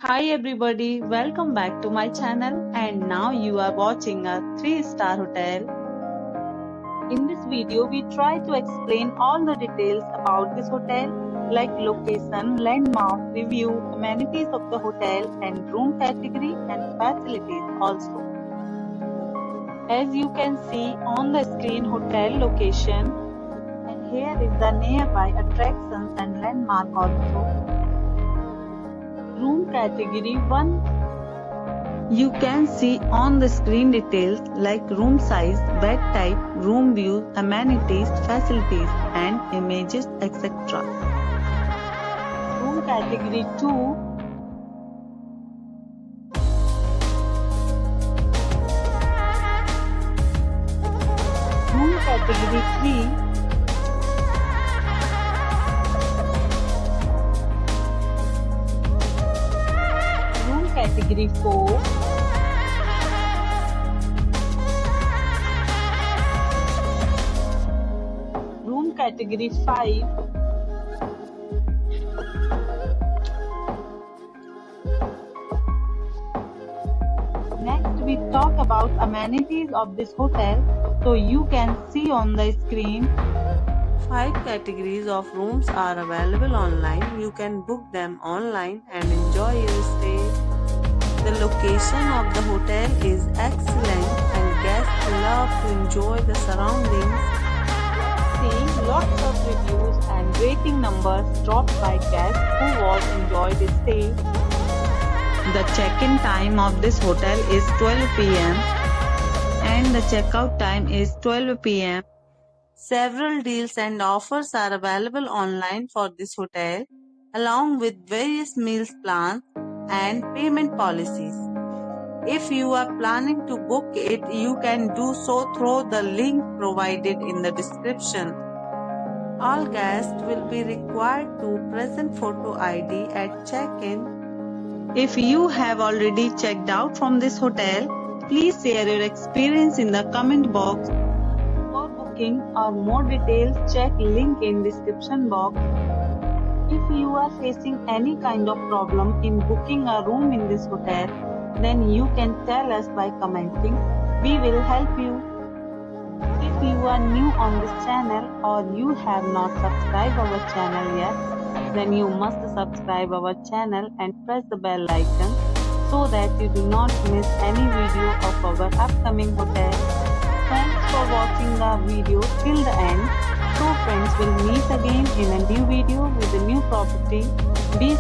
Hi everybody, welcome back to my channel and now you are watching a 3-star hotel. In this video, we try to explain all the details about this hotel like location, landmark, review, amenities of the hotel and room category and facilities also. As you can see on the screen hotel location and here is the nearby attractions and landmark also. Room category 1. You can see on the screen details like room size, bed type, room views, amenities, facilities and images etc. Room category 2. Room category 3. Category 4. Room category 5. Next we talk about amenities of this hotel. So you can see on the screen 5 categories of rooms are available online. You can book them online and enjoy your stay. The location of the hotel is excellent and guests love to enjoy the surroundings. See lots of reviews and rating numbers dropped by guests who was enjoyed the stay. The check-in time of this hotel is 12 p.m. and the checkout time is 12 p.m. Several deals and offers are available online for this hotel, along with various meals plans and payment policies. If you are planning to book it, you can do so through the link provided in the description. All guests will be required to present photo ID at check-in. If you have already checked out from this hotel, please share your experience in the comment box. For booking or more details, check link in description box. If you are facing any kind of problem in booking a room in this hotel, then you can tell us by commenting. We will help you. If you are new on this channel or you have not subscribed our channel yet, then you must subscribe our channel and press the bell icon so that you do not miss any video of our upcoming hotel. Thanks for watching the video till the end. So friends, will meet again in a new video with a new property. Be